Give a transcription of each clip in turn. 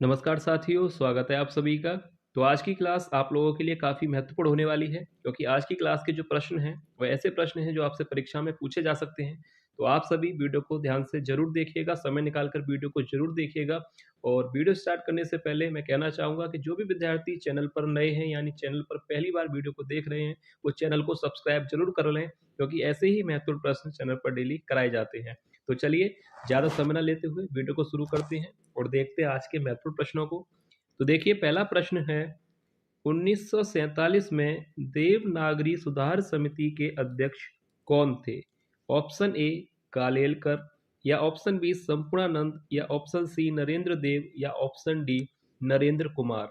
नमस्कार साथियों, स्वागत है आप सभी का। तो आज की क्लास आप लोगों के लिए काफ़ी महत्वपूर्ण होने वाली है, क्योंकि आज की क्लास के जो प्रश्न हैं, वो ऐसे प्रश्न हैं जो आपसे परीक्षा में पूछे जा सकते हैं। तो आप सभी वीडियो को ध्यान से ज़रूर देखिएगा, समय निकाल कर वीडियो को ज़रूर देखिएगा। और वीडियो स्टार्ट करने से पहले मैं कहना चाहूँगा कि जो भी विद्यार्थी चैनल पर नए हैं, यानी चैनल पर पहली बार वीडियो को देख रहे हैं, वो चैनल को सब्सक्राइब ज़रूर कर लें, क्योंकि ऐसे ही महत्वपूर्ण प्रश्न चैनल पर डेली कराए जाते हैं। तो चलिए, ज़्यादा समय ना लेते हुए वीडियो को शुरू करते हैं और देखते हैं आज के महत्वपूर्ण प्रश्नों को। तो देखिए, पहला प्रश्न है, 1947 में देवनागरी सुधार समिति के अध्यक्ष कौन थे? ऑप्शन ए कालेलकर, या ऑप्शन बी संपूर्णानंद, या ऑप्शन सी नरेंद्र देव, या ऑप्शन डी नरेंद्र कुमार।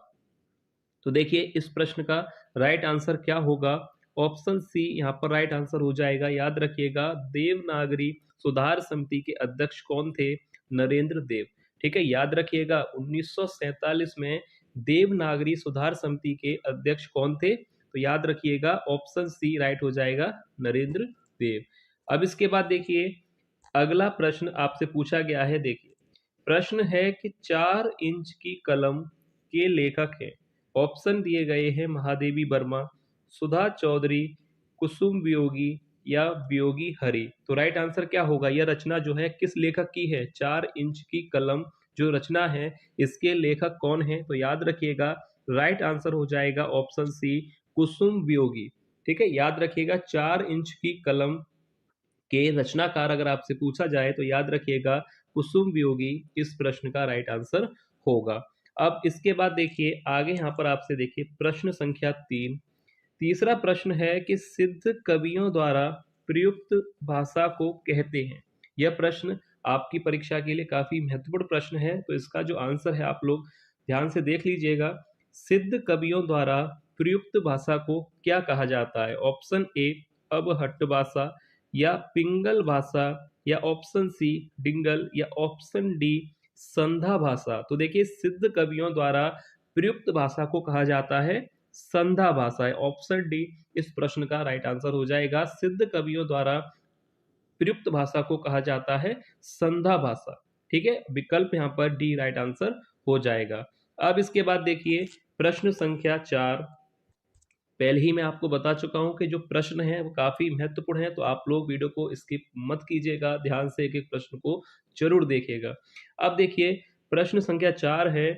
तो देखिए, इस प्रश्न का राइट आंसर क्या होगा? ऑप्शन सी यहाँ पर राइट आंसर हो जाएगा। याद रखिएगा, देवनागरी सुधार समिति के अध्यक्ष कौन थे? नरेंद्र देव। ठीक है, याद रखिएगा, 1947 में देवनागरी सुधार समिति के अध्यक्ष कौन थे? तो याद रखिएगा, ऑप्शन सी राइट हो जाएगा, नरेंद्र देव। अब इसके बाद देखिए, अगला प्रश्न आपसे पूछा गया है। देखिए, प्रश्न है कि 4 इंच की कलम के लेखक हैं। ऑप्शन दिए गए हैं, महादेवी वर्मा, सुधा चौधरी, कुसुम वियोगी, या वियोगी हरि। तो राइट आंसर क्या होगा? यह रचना जो है किस लेखक की है? 4 इंच की कलम जो रचना है, इसके लेखक कौन है? तो याद रखिएगा, राइट आंसर हो जाएगा ऑप्शन सी, कुसुम वियोगी। ठीक है, याद रखिएगा, 4 इंच की कलम के रचनाकार अगर आपसे पूछा जाए तो याद रखिएगा, कुसुम वियोगी इस प्रश्न का राइट आंसर होगा। अब इसके बाद देखिए, आगे यहाँ पर आपसे देखिए प्रश्न संख्या 3। तीसरा प्रश्न है कि सिद्ध कवियों द्वारा प्रयुक्त भाषा को कहते हैं। यह प्रश्न आपकी परीक्षा के लिए काफी महत्वपूर्ण प्रश्न है, तो इसका जो आंसर है आप लोग ध्यान से देख लीजिएगा। सिद्ध कवियों द्वारा प्रयुक्त भाषा को क्या कहा जाता है? ऑप्शन ए अबहट्ट भाषा, या पिंगल भाषा, या ऑप्शन सी डिंगल, या ऑप्शन डी संधा भाषा। तो देखिए, सिद्ध कवियों द्वारा प्रयुक्त भाषा को कहा जाता है संधा भाषा है। ऑप्शन डी इस प्रश्न का राइट आंसर हो जाएगा। सिद्ध कवियों द्वारा प्रयुक्त भाषा को कहा जाता है संधा भाषा। ठीक है, विकल्प यहाँ पर डी राइट आंसर हो जाएगा। अब इसके बाद देखिए प्रश्न संख्या 4। पहले ही मैं आपको बता चुका हूं कि जो प्रश्न है वो काफी महत्वपूर्ण है, तो आप लोग वीडियो को स्किप मत कीजिएगा, ध्यान से एक एक प्रश्न को जरूर देखिएगा। अब देखिए, प्रश्न संख्या 4 है,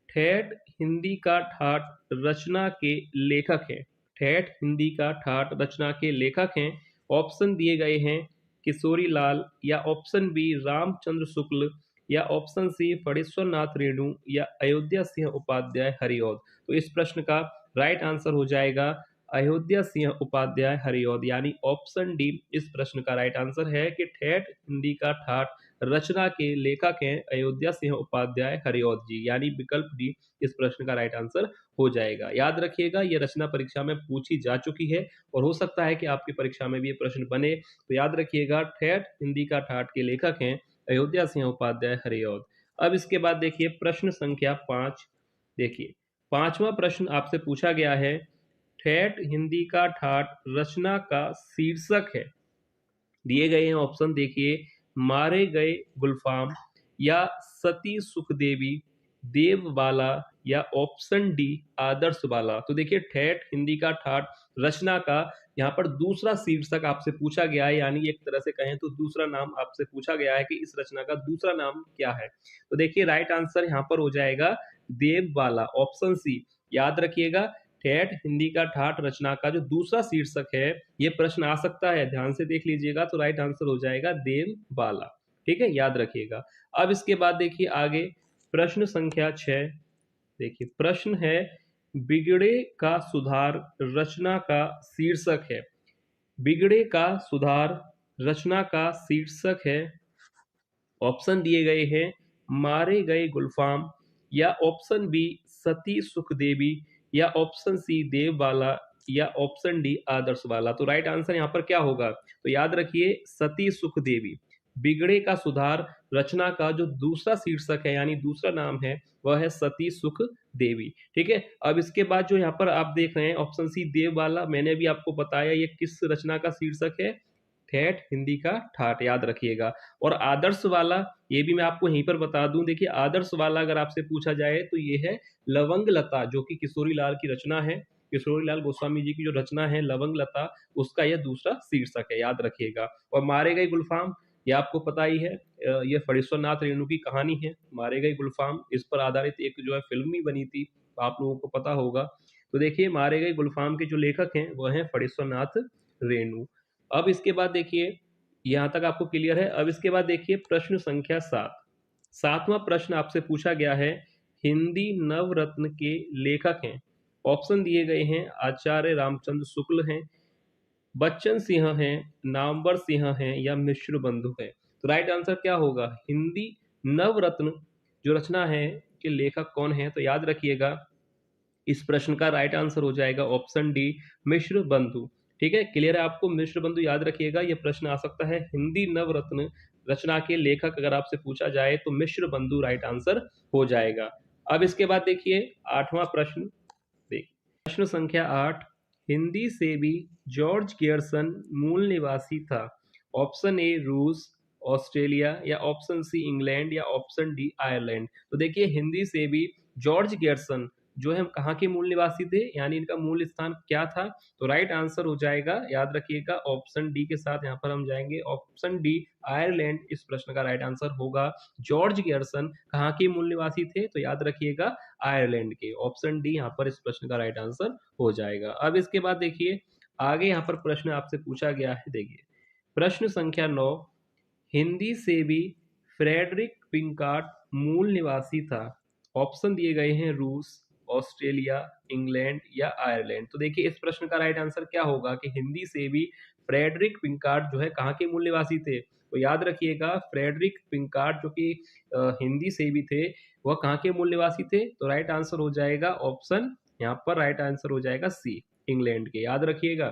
ठेठ हिंदी का ठाठ रचना के लेखक हैं। ठेठ हिंदी का ठाठ रचना के लेखक हैं। ऑप्शन दिए गए हैं, किशोरी लाल, या ऑप्शन बी रामचंद्र शुक्ल, या ऑप्शन सी फणीश्वर नाथ रेणु, या अयोध्या सिंह उपाध्याय हरिऔध। तो इस प्रश्न का राइट आंसर हो जाएगा अयोध्या सिंह उपाध्याय हरिऔध, यानी ऑप्शन डी इस प्रश्न का राइट आंसर है कि ठेठ हिंदी का ठाठ रचना के लेखक हैं अयोध्या सिंह उपाध्याय हरिऔध जी, यानी विकल्प डी इस प्रश्न का राइट आंसर हो जाएगा। याद रखिएगा, यह रचना परीक्षा में पूछी जा चुकी है और हो सकता है कि आपकी परीक्षा में भी ये प्रश्न बने। तो याद रखिएगा, ठेठ हिंदी का ठाठ के लेखक हैं अयोध्या सिंह उपाध्याय हरिऔध। अब इसके बाद देखिए प्रश्न संख्या 5। देखिए, पांचवा प्रश्न आपसे पूछा गया है, ठेठ हिंदी का ठाठ रचना का शीर्षक है। दिए गए हैं ऑप्शन, देखिए, मारे गए गुलफाम, या सती सुखदेवी, देवबाला, या ऑप्शन डी आदर्श बाला। तो देखिए, ठेठ हिंदी का ठाठ रचना का यहाँ पर दूसरा शीर्षक आपसे पूछा गया है, यानी एक तरह से कहें तो दूसरा नाम आपसे पूछा गया है कि इस रचना का दूसरा नाम क्या है। तो देखिए, राइट आंसर यहाँ पर हो जाएगा देवबाला, ऑप्शन सी। याद रखिएगा, ठेठ हिंदी का ठाठ रचना का जो दूसरा शीर्षक है, ये प्रश्न आ सकता है, ध्यान से देख लीजिएगा। तो राइट आंसर हो जाएगा देवबाला। ठीक है, याद रखिएगा। अब इसके बाद देखिए आगे प्रश्न संख्या 6। देखिए, प्रश्न है, बिगड़े का सुधार रचना का शीर्षक है। बिगड़े का सुधार रचना का शीर्षक है। ऑप्शन दिए गए हैं, मारे गए गुलफाम, या ऑप्शन बी सती सुखदेवी, या ऑप्शन सी देवबाला, या ऑप्शन डी आदर्श वाला। तो राइट आंसर यहाँ पर क्या होगा? तो याद रखिए, सती सुखदेवी। बिगड़े का सुधार रचना का जो दूसरा शीर्षक है, यानी दूसरा नाम है, वह है सती सुख देवी। ठीक है, अब इसके बाद जो यहाँ पर आप देख रहे हैं ऑप्शन सी देवबाला, मैंने भी आपको बताया ये किस रचना का शीर्षक है? ठेठ, हिंदी का ठाठ, याद रखिएगा। और आदर्श वाला, ये भी मैं आपको यहीं पर बता दूं, देखिए आदर्श वाला अगर आपसे पूछा जाए तो ये है लवंग लता, जो कि किशोरी लाल की रचना है, किशोरी लाल गोस्वामी जी की जो रचना है लवंग लता, उसका यह दूसरा शीर्षक है, याद रखिएगा। और मारे गए गुलफाम, ये आपको पता ही है, ये फणीश्वर नाथ रेणु की कहानी है, मारे गए गुलफाम, इस पर आधारित एक जो है फिल्म भी बनी थी, तो आप लोगों को पता होगा। तो देखिए मारे गए गुलफाम के जो लेखक हैं वह हैं फणीश्वर नाथ रेणु। अब इसके बाद देखिए, यहां तक आपको क्लियर है। अब इसके बाद देखिए प्रश्न संख्या 7, सातवां प्रश्न आपसे पूछा गया है, हिंदी नवरत्न के लेखक हैं। ऑप्शन दिए गए हैं, आचार्य रामचंद्र शुक्ल हैं, बच्चन सिंह हैं, नामवर सिंह हैं, या मिश्र बंधु हैं। तो राइट आंसर क्या होगा, हिंदी नवरत्न जो रचना है के लेखक कौन है, तो याद रखिएगा इस प्रश्न का राइट आंसर हो जाएगा ऑप्शन डी, मिश्र बंधु। ठीक है, क्लियर है आपको, मिश्र बंधु याद रखिएगा, यह प्रश्न आ सकता है, हिंदी नवरत्न रचना के लेखक अगर आपसे पूछा जाए तो मिश्र बंधु राइट आंसर हो जाएगा। अब इसके बाद देखिए आठवां प्रश्न, देखिए प्रश्न संख्या 8, हिंदी से भी जॉर्ज गियर्सन मूल निवासी था। ऑप्शन ए रूस, ऑस्ट्रेलिया, या ऑप्शन सी इंग्लैंड, या ऑप्शन डी आयरलैंड। तो देखिए हिंदी से भी जॉर्ज गियर्सन जो है कहाँ के मूल निवासी थे, यानी इनका मूल स्थान क्या था, तो राइट आंसर हो जाएगा, याद रखिएगा ऑप्शन डी के साथ यहाँ पर हम जाएंगे, ऑप्शन डी आयरलैंड इस प्रश्न का राइट आंसर होगा। जॉर्ज गियर्सन कहाँ के मूल निवासी थे, तो याद रखिएगा आयरलैंड के, ऑप्शन डी यहाँ पर इस प्रश्न का राइट आंसर हो जाएगा। अब इसके बाद देखिए आगे यहाँ पर प्रश्न आपसे पूछा गया है, देखिए प्रश्न संख्या 9, हिंदी से भी फ्रेडरिक पिंकार्ट मूल निवासी था। ऑप्शन दिए गए हैं रूस, ऑस्ट्रेलिया, इंग्लैंड, या आयरलैंड। तो देखिए इस प्रश्न का राइट आंसर क्या होगा कि हिंदी से भी फ्रेडरिक पिंकार्ट जो है कहाँ के मूल निवासी थे, तो याद रखिएगा फ्रेडरिक पिंकार्ट जो कि हिंदी से भी थे, वह कहाँ के मूल निवासी थे, तो राइट आंसर हो जाएगा ऑप्शन, यहाँ पर राइट आंसर हो जाएगा सी, इंग्लैंड के। याद रखिएगा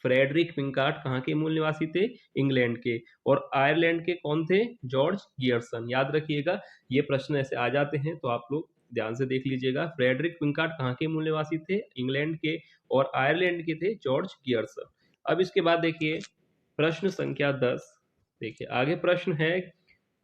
फ्रेडरिक पिंकार्ट कहाँ के मूल निवासी थे, इंग्लैंड के। और आयरलैंड के कौन थे, जॉर्ज गियर्सन। याद रखिएगा ये प्रश्न ऐसे आ जाते हैं, तो आप लोग ध्यान से देख लीजिएगा, फ्रेडरिक पिंकार्ट कहाँ के मूल निवासी थे, इंग्लैंड के, और आयरलैंड के थे जॉर्ज गियर्सन। अब इसके बाद देखिए प्रश्न संख्या 10, देखिए आगे प्रश्न है,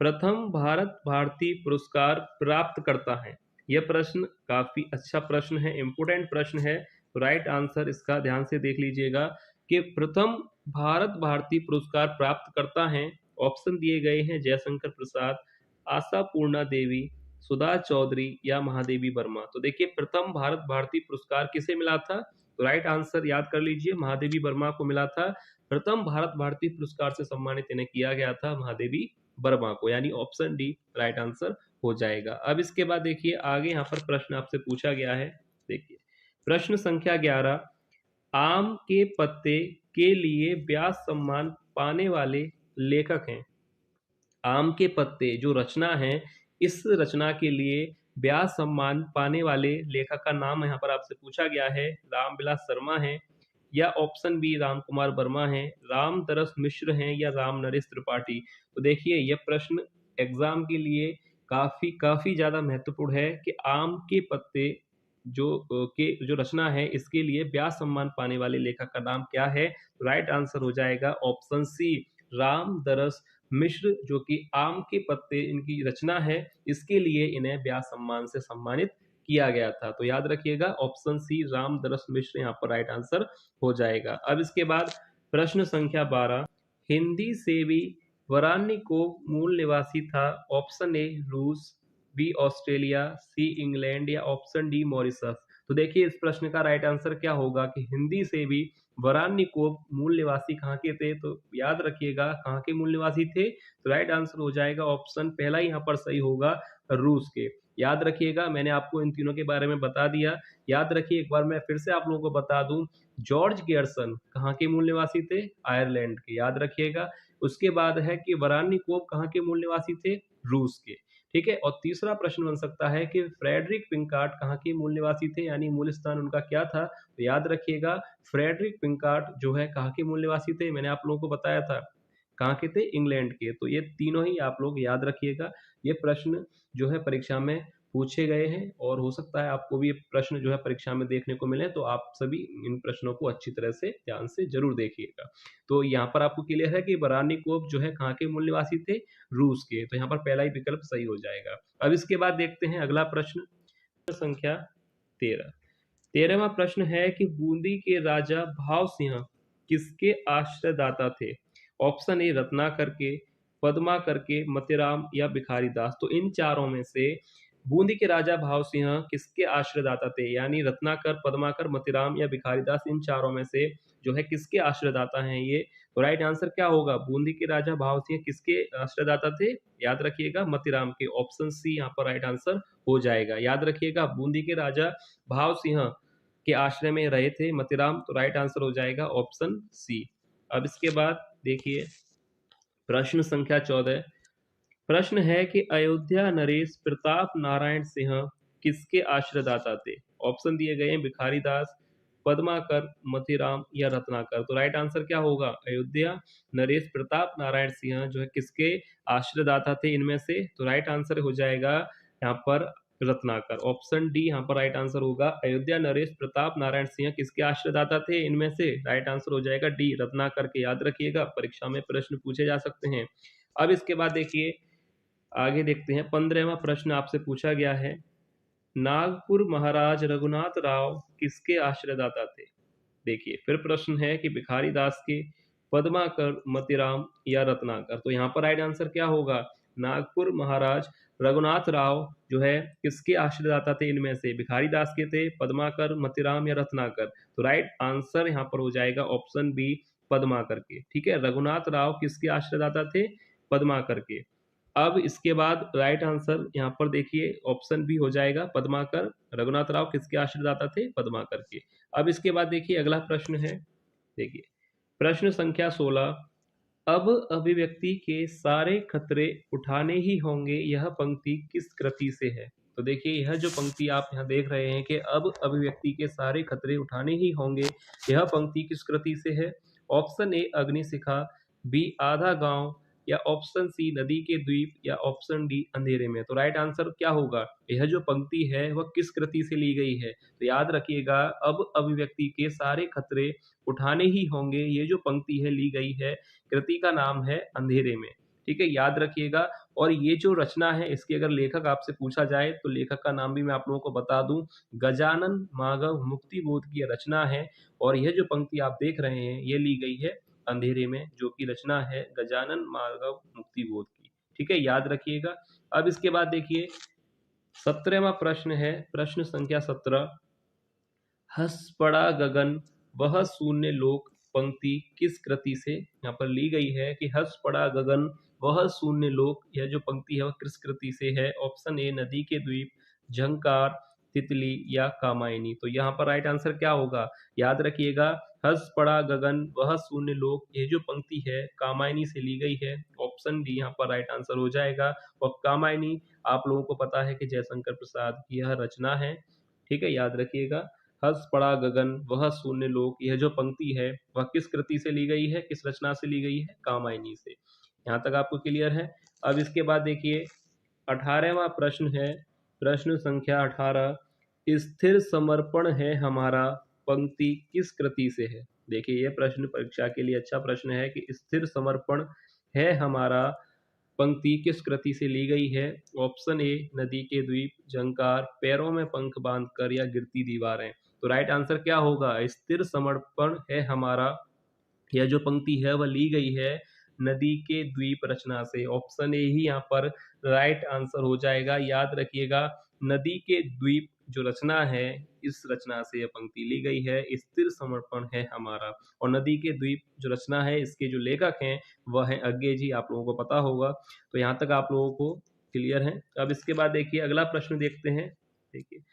प्रथम भारत भारती पुरस्कार प्राप्त करता है। यह प्रश्न काफी अच्छा प्रश्न है, इंपोर्टेंट प्रश्न है, तो राइट आंसर इसका ध्यान से देख लीजिएगा कि प्रथम भारत भारती पुरस्कार प्राप्त करता है। ऑप्शन दिए गए हैं, जयशंकर प्रसाद, आशा पूर्णा देवी, सुधा चौधरी, या महादेवी वर्मा। तो देखिए प्रथम भारत भारती पुरस्कार किसे मिला था, तो राइट आंसर याद कर लीजिए, महादेवी वर्मा को मिला था। प्रथम भारत भारती पुरस्कार से सम्मानित इन्हें किया गया था, महादेवी वर्मा को, यानी ऑप्शन डी राइट आंसर हो जाएगा। अब इसके बाद देखिए आगे यहाँ पर प्रश्न आपसे पूछा गया है, देखिए प्रश्न संख्या 11, आम के पत्ते के लिए व्यास सम्मान पाने वाले लेखक हैं। आम के पत्ते जो रचना है, इस रचना के लिए व्यास सम्मान पाने वाले लेखक का नाम यहाँ पर आपसे पूछा गया है, रामविलास शर्मा है, या ऑप्शन बी राम कुमार वर्मा है, राम तरस मिश्र हैं, या राम नरेश त्रिपाठी। तो देखिए यह प्रश्न एग्जाम के लिए काफी काफी ज्यादा महत्वपूर्ण है कि आम के पत्ते के जो रचना है इसके लिए व्यास सम्मान पाने वाले लेखक का नाम क्या है, राइट आंसर हो जाएगा ऑप्शन सी, राम दरस मिश्र, जो कि आम के पत्ते इनकी रचना है, इसके लिए इन्हें व्यास सम्मान से सम्मानित किया गया था। तो याद रखिएगा ऑप्शन सी राम दरस मिश्र यहाँ पर राइट आंसर हो जाएगा। अब इसके बाद प्रश्न संख्या 12, हिंदी से भी वरान्नी को मूल निवासी था। ऑप्शन ए रूस, बी ऑस्ट्रेलिया, सी इंग्लैंड, या ऑप्शन डी मॉरिशस। तो देखिए इस प्रश्न का राइट आंसर क्या होगा कि हिंदी से भी वरान्नी को मूल निवासी कहाँ के थे, तो याद रखिएगा कहाँ के मूल निवासी थे, तो राइट आंसर हो जाएगा ऑप्शन पहला यहाँ पर सही होगा, रूस के। याद रखिएगा मैंने आपको इन तीनों के बारे में बता दिया। याद रखिए एक बार मैं फिर से आप लोगों को बता दूं, जॉर्ज गियर्सन कहाँ के मूल निवासी थे, आयरलैंड के, याद रखिएगा। उसके बाद है कि वरान्नी कोब कहाँ के मूल निवासी थे, रूस के। ठीक है, और तीसरा प्रश्न बन सकता है कि फ्रेडरिक पिंकार्ट कहाँ के मूल निवासी थे, यानी मूल स्थान उनका क्या था, तो याद रखिएगा फ्रेडरिक पिंकार्ट जो है कहाँ के मूल निवासी थे, मैंने आप लोगों को बताया था कहाँ के थे, इंग्लैंड के। तो ये तीनों ही आप लोग याद रखिएगा, ये प्रश्न जो है परीक्षा में पूछे गए हैं और हो सकता है आपको भी ये प्रश्न जो है परीक्षा में देखने को मिले, तो आप सभी इन प्रश्नों को अच्छी तरह से ध्यान से जरूर देखिएगा। तो यहाँ पर आपको क्लियर है कि बरानिकोव जो है कहाँ के मूल निवासी थे, रूस के, तो यहाँ पर पहला ही विकल्प सही हो जाएगा। अब इसके बाद देखते हैं अगला प्रश्न संख्या 13। 13वां प्रश्न है कि बूंदी के राजा भाव सिंह किसके आश्रयदाता थे? ऑप्शन ए रत्नाकर के, पद्माकर के, मतीराम या भिखारी दास। तो इन चारों में से बूंदी के राजा भाव सिंह किसके आश्रयदाता थे? यानी रत्नाकर, पद्माकर, मतीराम या भिखारी दास, इन चारों में से जो है किसके आश्रयदाता हैं ये? तो राइट आंसर क्या होगा? बूंदी के राजा भाव सिंह किसके आश्रयदाता थे? याद रखिएगा मतीराम के। ऑप्शन सी यहाँ पर राइट आंसर हो जाएगा। याद रखिएगा बूंदी के राजा भाव सिंह के आश्रय में रहे थे मतीराम, तो राइट आंसर हो जाएगा ऑप्शन सी। अब इसके बाद देखिए प्रश्न संख्या 14। प्रश्न है कि अयोध्या नरेश प्रताप नारायण सिंह किसके आश्रयदाता थे? ऑप्शन दिए गए हैं भिखारी दास, पद्माकर, मतीराम या रत्नाकर। तो राइट आंसर क्या होगा? अयोध्या नरेश प्रताप नारायण सिंह जो है किसके आश्रयदाता थे इनमें से? तो राइट आंसर हो जाएगा यहाँ पर रत्नाकर। ऑप्शन डी यहाँ पर राइट आंसर होगा। अयोध्या नरेश प्रताप नारायण सिंह किसके आश्रयदाता थे इनमें से? राइट आंसर हो जाएगा डी, रत्नाकर के। याद रखिएगा परीक्षा में प्रश्न पूछे जा सकते हैं। अब इसके बाद देखिए आगे देखते हैं 15वां प्रश्न आपसे पूछा गया है, नागपुर महाराज रघुनाथ राव किसके आश्रयदाता थे? देखिए फिर प्रश्न है कि भिखारी दास के, पद्माकर, मतीराम या रत्नाकर। तो यहाँ पर राइट आंसर क्या होगा? नागपुर महाराज रघुनाथ राव जो है किसके आश्रयदाता थे इनमें से? भिखारी दास के थे, पद्माकर, मतीराम या रत्नाकर। तो राइट आंसर यहाँ पर हो जाएगा ऑप्शन बी, पद्माकर के। ठीक है, रघुनाथ राव किसके आश्रयदाता थे? पद्माकर के। अब इसके बाद राइट आंसर यहाँ पर देखिए ऑप्शन बी हो जाएगा पद्माकर। रघुनाथ राव किसके आश्रयदाता थे? पद्माकर के। अब इसके बाद देखिए अगला प्रश्न है, देखिए प्रश्न संख्या 16। अब अभिव्यक्ति के सारे खतरे उठाने ही होंगे, यह पंक्ति किस कृति से है? तो देखिए यह जो पंक्ति आप यहाँ देख रहे हैं कि अब अभिव्यक्ति के सारे खतरे उठाने ही होंगे, यह पंक्ति किस कृति से है? ऑप्शन ए अग्निशिखा, बी आधा गांव या ऑप्शन सी नदी के द्वीप या ऑप्शन डी अंधेरे में। तो राइट आंसर क्या होगा? यह जो पंक्ति है वह किस कृति से ली गई है? तो याद रखिएगा अब अभिव्यक्ति के सारे खतरे उठाने ही होंगे, ये जो पंक्ति है ली गई है, कृति का नाम है अंधेरे में। ठीक है, याद रखिएगा। और ये जो रचना है इसके अगर लेखक आपसे पूछा जाए तो लेखक का नाम भी मैं आप लोगों को बता दूं, गजानन माधव मुक्तिबोध की रचना है। और यह जो पंक्ति आप देख रहे हैं ये ली गई है अंधेरे में, जो कि रचना है गजानन माधव मुक्तिबोध की। ठीक है, याद रखिएगा। अब इसके बाद देखिए 17वां प्रश्न है, प्रश्न संख्या 17। हंस पड़ा गगन वह शून्य लोक पंक्ति किस कृति से यहाँ पर ली गई है? कि हंस पड़ा गगन वह शून्य लोक, यह जो पंक्ति है वह किस कृति से है? ऑप्शन ए नदी के द्वीप, झंकार, तितली या कामायनी। तो यहाँ पर राइट आंसर क्या होगा? याद रखिएगा हंस पड़ा गगन वह शून्य लोक, ये जो पंक्ति है कामायनी से ली गई है। ऑप्शन डी यहाँ पर राइट आंसर हो जाएगा। और कामायनी आप लोगों को पता है कि जयशंकर प्रसाद की यह रचना है। ठीक है, याद रखिएगा हंस पड़ा गगन वह शून्य लोक, यह जो पंक्ति है वह किस कृति से ली गई है, किस रचना से ली गई है? कामायनी से। यहाँ तक आपको क्लियर है। अब इसके बाद देखिए 18वां प्रश्न है, प्रश्न संख्या 18। स्थिर समर्पण है हमारा पंक्ति किस कृति से है? देखिए यह प्रश्न परीक्षा के लिए अच्छा प्रश्न है कि स्थिर समर्पण है हमारा पंक्ति किस कृति से ली गई है? ऑप्शन ए नदी के द्वीप, झंकार, पैरों में पंख बांधकर या गिरती दीवारें। तो राइट आंसर क्या होगा? स्थिर समर्पण है हमारा, यह जो पंक्ति है वह ली गई है नदी के द्वीप रचना से। ऑप्शन ए ही यहाँ पर राइट आंसर हो जाएगा। याद रखिएगा नदी के द्वीप जो रचना है इस रचना से यह पंक्ति ली गई है, स्थिर समर्पण है हमारा। और नदी के द्वीप जो रचना है इसके जो लेखक हैं वह है अज्ञे जी, आप लोगों को पता होगा। तो यहाँ तक आप लोगों को क्लियर है। अब इसके बाद देखिए अगला प्रश्न देखते हैं। देखिए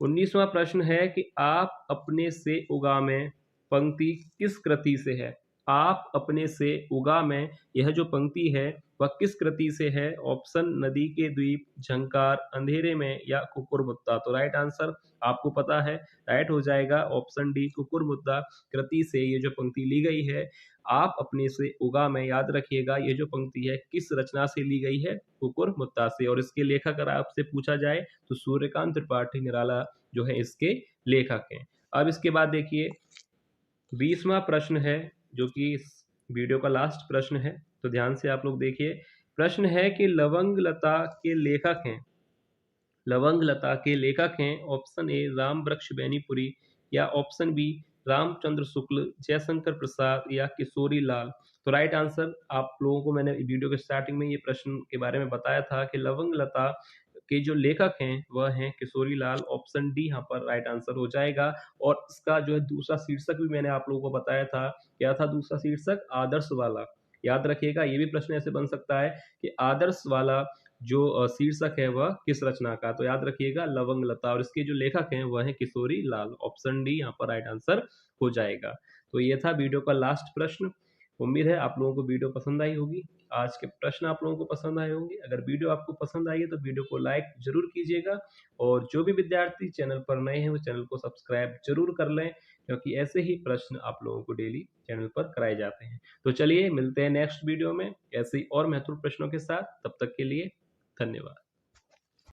19वां प्रश्न है कि आप अपने से उगा में पंक्ति किस कृति से है? आप अपने से उगा में, यह जो पंक्ति है वह किस कृति से है? ऑप्शन नदी के द्वीप, झंकार, अंधेरे में या कुकुरमुत्ता। तो राइट आंसर आपको पता है, राइट हो जाएगा ऑप्शन डी कुकुरमुत्ता कृति से ये जो पंक्ति ली गई है। आप अपने से उगा में याद रखिएगा ये जो पंक्ति है किस रचना से ली गई है? कुकुरमुत्ता से। और इसके लेखक अगर आपसे पूछा जाए तो सूर्यकांत त्रिपाठी निराला जो है इसके लेखक हैं। अब इसके बाद देखिए 20वां प्रश्न है जो कि इस वीडियो का लास्ट प्रश्न है, तो ध्यान से आप लोग देखिए। प्रश्न है कि लवंग लता के लेखक हैं, लवंग लता के लेखक हैं ऑप्शन ए राम वृक्ष बेनीपुरी या ऑप्शन बी रामचंद्र शुक्ल, जयशंकर प्रसाद या किशोरी लाल। तो राइट आंसर आप लोगों को मैंने वीडियो के स्टार्टिंग में ये प्रश्न के बारे में बताया था कि लवंग लता के जो लेखक हैं वह हैं किशोरी लाल। ऑप्शन डी यहाँ पर राइट आंसर हो जाएगा। और इसका जो है दूसरा शीर्षक भी मैंने आप लोगों को बताया था, क्या था दूसरा शीर्षक? आदर्श वाला। याद रखिएगा ये भी प्रश्न ऐसे बन सकता है कि आदर्श वाला जो शीर्षक है वह किस रचना का। तो याद रखिएगा लवंग लता, और इसके जो लेखक हैं वह हैं किशोरी लाल। ऑप्शन डी यहाँ पर राइट आंसर हो जाएगा। तो ये था वीडियो का लास्ट प्रश्न। उम्मीद है आप लोगों को वीडियो पसंद आई होगी, आज के प्रश्न आप लोगों को पसंद आए होंगे। अगर वीडियो आपको पसंद आई है तो वीडियो को लाइक जरूर कीजिएगा, और जो भी विद्यार्थी चैनल पर नए हैं वो चैनल को सब्सक्राइब जरूर कर लें, क्योंकि ऐसे ही प्रश्न आप लोगों को डेली चैनल पर कराए जाते हैं। तो चलिए मिलते हैं नेक्स्ट वीडियो में ऐसे ही और महत्वपूर्ण प्रश्नों के साथ। तब तक के लिए धन्यवाद।